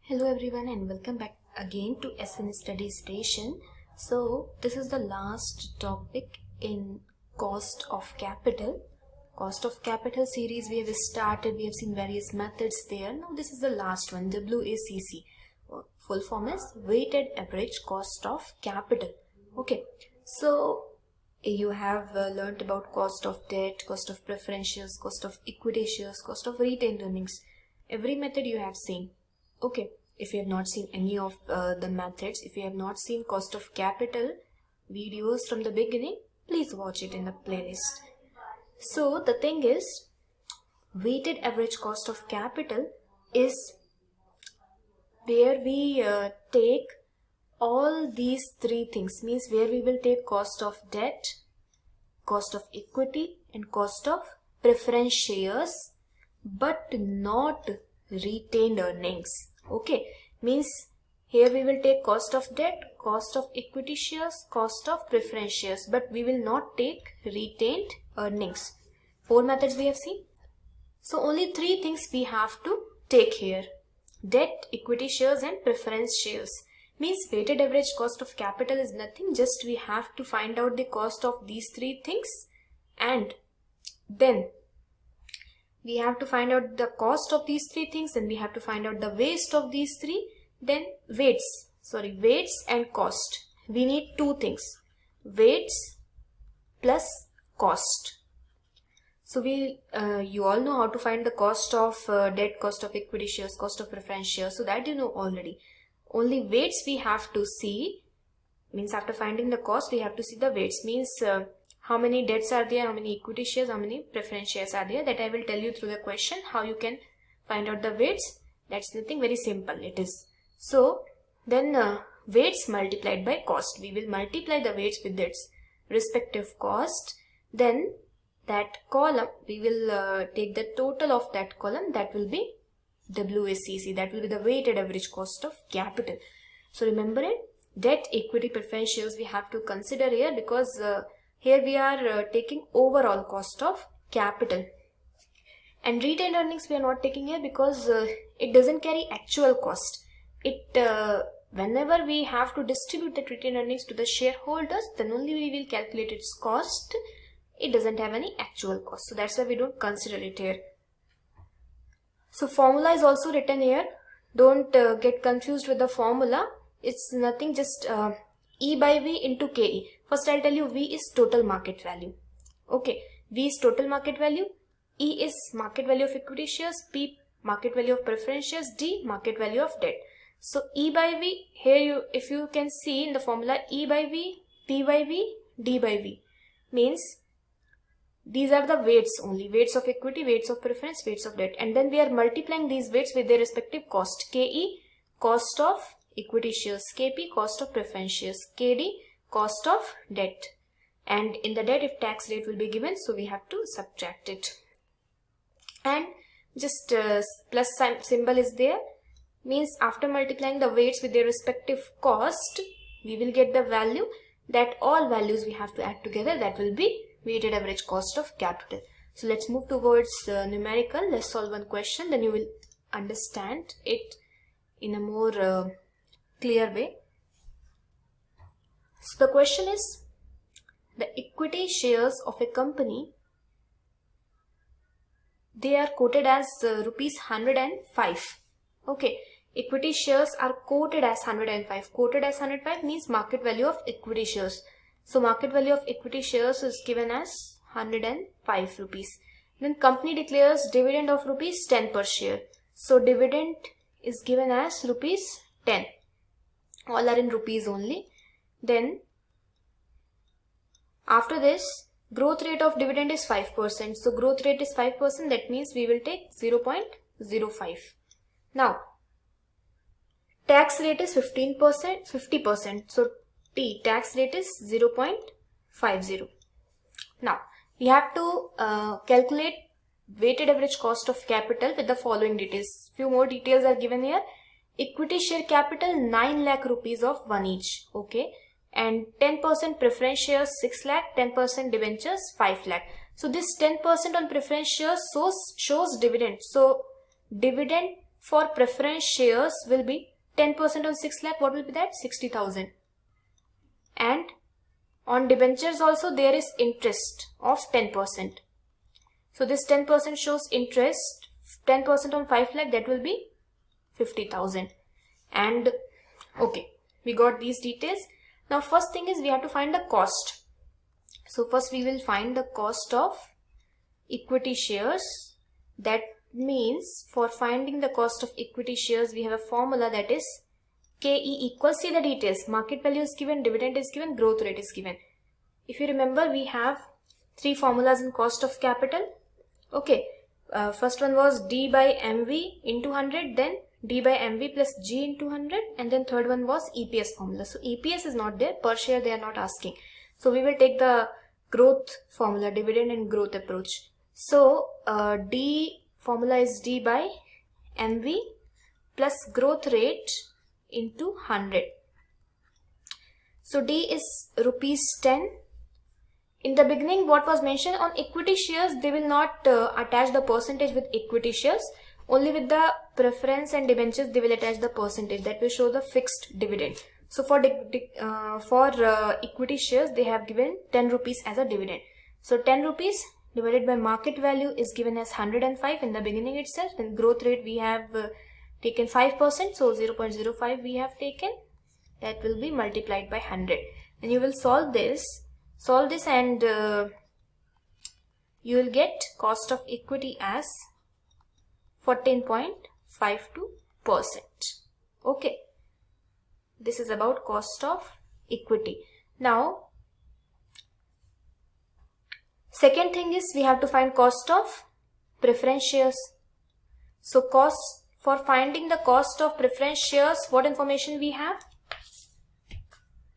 Hello everyone and welcome back again to SN Study Station. So this is the last topic in cost of capital. Cost of capital series we have started, we have seen various methods there. Now this is the last one, WACC. Full form is weighted average cost of capital. Okay, so you have learnt about cost of debt, cost of preference shares, cost of equity shares, cost of retained earnings. Every method you have seen. Okay, if you have not seen any of the methods, if you have not seen cost of capital videos from the beginning, please watch it in the playlist. So the thing is, weighted average cost of capital is where we take all these three things, means where we will take cost of debt, cost of equity and cost of preference shares, but not retained earnings. Okay, means here we will take cost of debt, cost of equity shares, cost of preference shares, but we will not take retained earnings. 4 methods we have seen. So only 3 things we have to take here: debt, equity shares and preference shares. Means weighted average cost of capital is nothing, just we have to find out the cost of these 3 things, and then we have to find out the cost of these 3 things, and we have to find out the waste of these 3, then weights and cost. We need 2 things, weights plus cost. So you all know how to find the cost of debt, cost of equity shares, cost of preference shares, so that you know already. Only weights we have to see, means after finding the cost we have to see the weights, means how many debts are there, how many equity shares, how many preference shares are there. That I will tell you through the question how you can find out the weights. That's nothing, very simple it is. So then weights multiplied by cost. We will multiply the weights with its respective cost. Then that column, we will take the total of that column. That will be WACC. That will be the weighted average cost of capital. So remember it, debt, equity, preference shares we have to consider here, because here we are taking overall cost of capital. And retained earnings we are not taking here because it doesn't carry actual cost. Whenever we have to distribute the retained earnings to the shareholders, then only we will calculate its cost. It doesn't have any actual cost, so that's why we don't consider it here. So formula is also written here. Don't get confused with the formula. It's nothing, just E by V into KE. First I'll tell you, V is total market value. Okay, V is total market value, E is market value of equity shares, P market value of preference shares, D market value of debt. So E by V, here if you can see in the formula, E by V, P by V, D by V, means these are the weights only, weights of equity, weights of preference, weights of debt, and then we are multiplying these weights with their respective cost. KE, cost of equity shares, KP, cost of preference shares, KD, cost of debt, and in the debt if tax rate will be given, so we have to subtract it. And just plus symbol is there, means after multiplying the weights with their respective cost, we will get the value. That all values we have to add together, that will be weighted average cost of capital. So let's move towards numerical. Let's solve one question, then you will understand it in a more clear way. So the question is, the equity shares of a company, they are quoted as rupees 105. Okay, equity shares are quoted as 105. Quoted as 105 means market value of equity shares. So market value of equity shares is given as 105 rupees. Then company declares dividend of rupees 10 per share. So dividend is given as rupees 10. All are in rupees only. Then after this, growth rate of dividend is 5%. So growth rate is 5%. That means we will take 0.05. Now tax rate is 50%. So T, tax rate is 0.50. Now we have to calculate weighted average cost of capital with the following details. Few more details are given here. Equity share capital 9 lakh rupees of 1 each. Okay, and 10% preference shares 6 lakh, 10% debentures 5 lakh. So this 10% on preference shares shows dividend. So dividend for preference shares will be 10% on 6 lakh. What will be that? 60,000. And on debentures also there is interest of 10%. So this 10% shows interest. 10% on 5 lakh, that will be 50,000. And okay, we got these details. Now first thing is we have to find the cost. So first we will find the cost of equity shares. That means for finding the cost of equity shares we have a formula, that is KE equals, see the details, market value is given, dividend is given, growth rate is given. If you remember, we have three formulas in cost of capital. Okay, first one was D by MV into 100, then D by MV plus G into 100, and then third one was EPS formula. So EPS is not there, per share they are not asking. So we will take the growth formula, dividend and growth approach. So D formula is D by MV plus growth rate into 100. So D is rupees 10. In the beginning, what was mentioned on equity shares, they will not attach the percentage with equity shares. Only with the preference and debentures they will attach the percentage that will show the fixed dividend. So for equity shares they have given 10 rupees as a dividend. So 10 rupees divided by market value is given as 105 in the beginning itself. Then growth rate we have taken 5%, so 0.05 we have taken. That will be multiplied by 100. And you will solve this and you will get cost of equity as 14.52%. Okay, this is about cost of equity. Now second thing is we have to find cost of preference shares. So for finding the cost of preference shares, what information we have?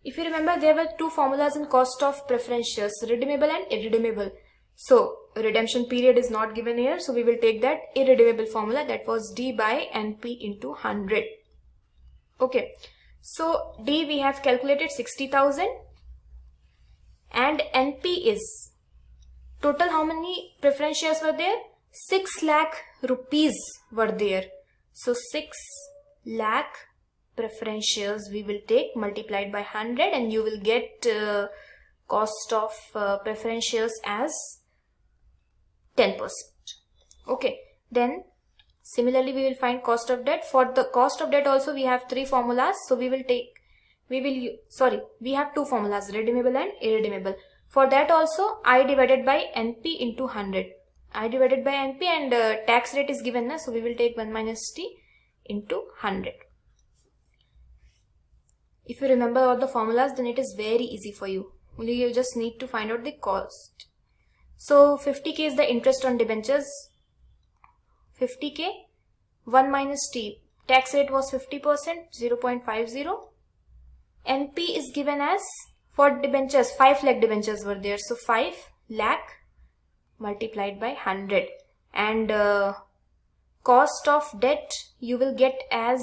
If you remember, there were two formulas in cost of preference shares, redeemable and irredeemable. So redemption period is not given here, so we will take that irredeemable formula, that was D by NP into 100. Okay, so D we have calculated 60,000 and NP is total. How many preference shares were there? 6 lakh rupees were there. So 6 lakh preference shares we will take multiplied by 100 and you will get cost of preference shares as 10%. Okay, then similarly we will find cost of debt. For the cost of debt also we have three formulas. So we have two formulas, redeemable and irredeemable. For that also I divided by NP into 100. I divided by NP and tax rate is given now, so we will take 1 minus T into 100. If you remember all the formulas, then it is very easy for you. Only you just need to find out the cost. So 50k is the interest on debentures. 50k, 1 minus T. Tax rate was 50%, 0.50. NP is given as, for debentures, 5 lakh debentures were there. So 5 lakh multiplied by 100. And cost of debt you will get as,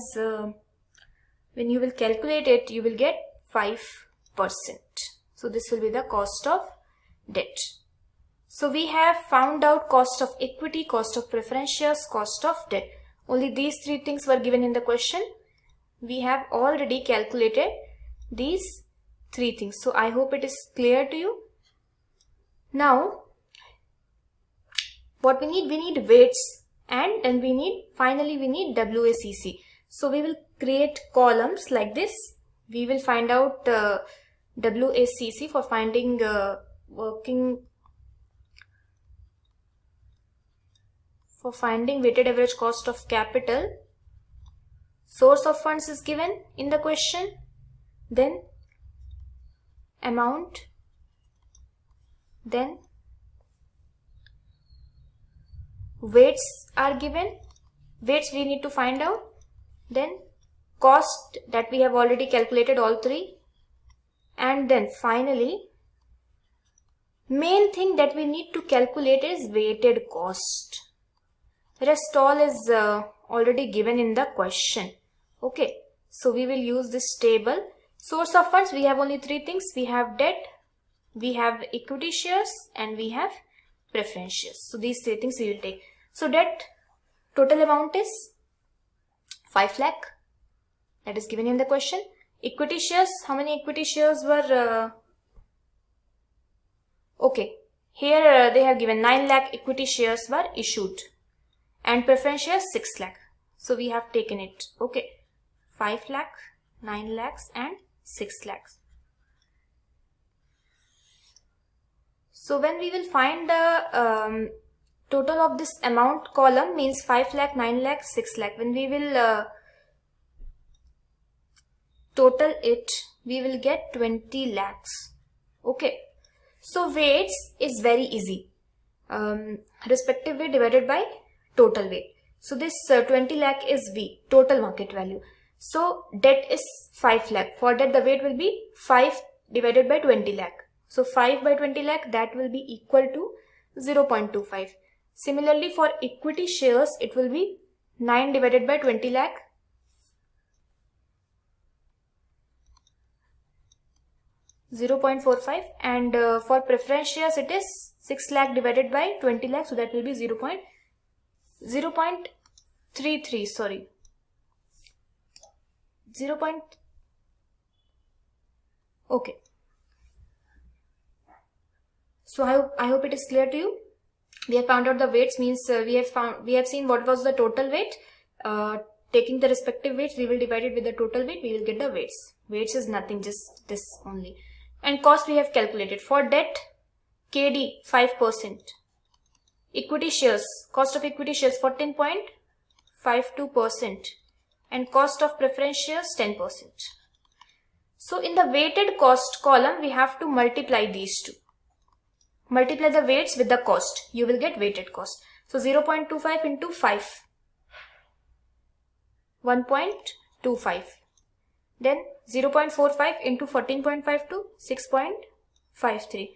when you will calculate it, you will get 5%. So this will be the cost of debt. So we have found out cost of equity, cost of preference shares, cost of debt. Only these three things were given in the question. We have already calculated these three things. So I hope it is clear to you. Now what we need weights, and then finally we need WACC. So we will create columns like this. We will find out WACC for finding weighted average cost of capital. Source of funds is given in the question, then amount, then weights are given. Weights we need to find out, then cost that we have already calculated all three, and then finally main thing that we need to calculate is weighted cost. Rest all is already given in the question. Okay, so we will use this table. Source of funds, we have only three things. We have debt, we have equity shares, and we have preference shares. So these three things we will take. So debt, total amount is 5 lakh. That is given in the question. Equity shares, how many equity shares were, okay, here they have given 9 lakh equity shares were issued and preference shares 6 lakh. So we have taken it, okay, 5 lakh, 9 lakhs and 6 lakhs. So when we will find the total of this amount column, means 5 lakh, 9 lakh, 6 lakh. When we will total it, we will get 20 lakhs. Okay. So weights is very easy. Respective weight divided by total weight. So this 20 lakh is V, total market value. So debt is 5 lakh. For that the weight will be 5 divided by 20 lakh. So 5 by 20 lakh, that will be equal to 0.25. Similarly for equity shares, it will be 9 divided by 20 lakh. 0.45, and for preference shares it is 6 lakh divided by 20 lakh, so that will be 0.33, sorry, 0. Okay. So I hope it is clear to you. We have found out the weights, means we have seen what was the total weight. Taking the respective weights, we will divide it with the total weight, we will get the weights. Weights is nothing, just this only. And cost we have calculated. For debt, KD 5%. Equity shares, cost of equity shares 14.52%. And cost of preference shares 10%. So in the weighted cost column, we have to multiply these two. Multiply the weights with the cost. You will get weighted cost. So 0.25 into 5. 1.25. Then 0.45 into 14.52, 6.53.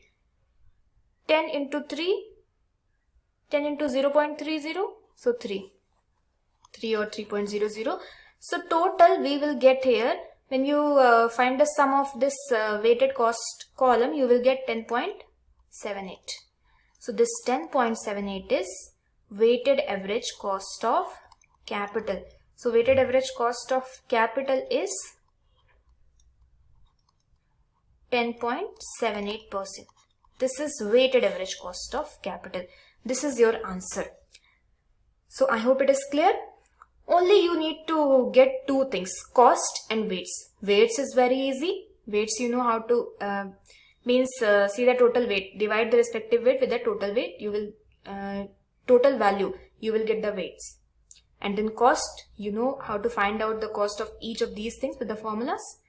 10 into 3, 10 into 0.30, so 3 or 3.00. So total we will get here, when you find the sum of this weighted cost column, you will get 10.78. So this 10.78 is weighted average cost of capital. So weighted average cost of capital is 10.78%. This is weighted average cost of capital. This is your answer. So I hope it is clear. Only you need to get two things, cost and weights. Weights is very easy. Weights you know how to, see the total weight. Divide the respective weight with the total weight. You will, total value, you will get the weights. And then cost, you know how to find out the cost of each of these things with the formulas.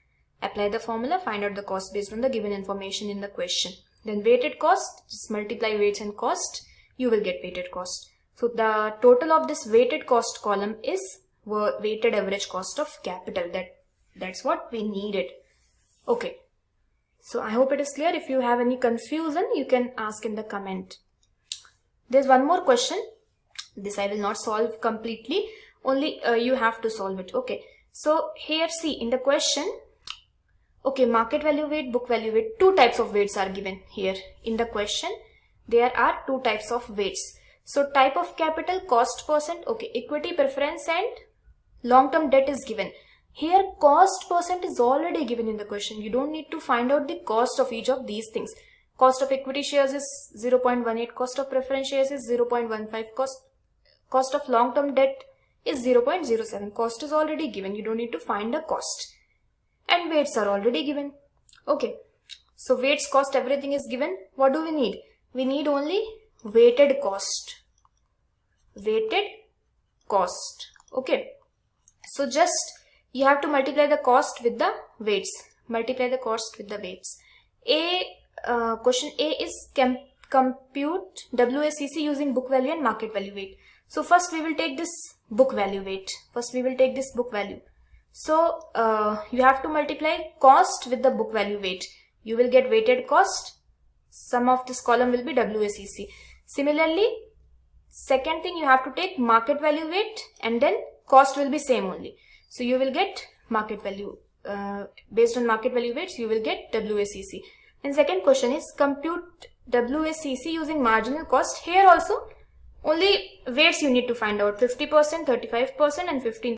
Apply the formula, find out the cost based on the given information in the question. Then weighted cost, just multiply weights and cost, you will get weighted cost. So the total of this weighted cost column is weighted average cost of capital. That's what we needed. Okay. So I hope it is clear. If you have any confusion, you can ask in the comment. There's one more question. This I will not solve completely. Only you have to solve it. Okay. So here see in the question. Okay, market value weight, book value weight. Two types of weights are given here in the question. There are two types of weights. So type of capital, cost percent. Okay, equity, preference and long-term debt is given. Here cost percent is already given in the question. You don't need to find out the cost of each of these things. Cost of equity shares is 0.18. Cost of preference shares is 0.15. Cost of long-term debt is 0.07. Cost is already given. You don't need to find the cost. And weights are already given. Okay. So weights, cost, everything is given. What do we need? We need only weighted cost. Weighted cost. Okay. So just you have to multiply the cost with the weights. Multiply the cost with the weights. Question A is compute WACC using book value and market value weight. So first we will take this book value weight. So you have to multiply cost with the book value weight. You will get weighted cost. Sum of this column will be WACC. Similarly, second thing, you have to take market value weight and then cost will be same only. So you will get market value. Based on market value weights, you will get WACC. And second question is compute WACC using marginal cost. Here also only weights you need to find out, 50%, 35% and 15%.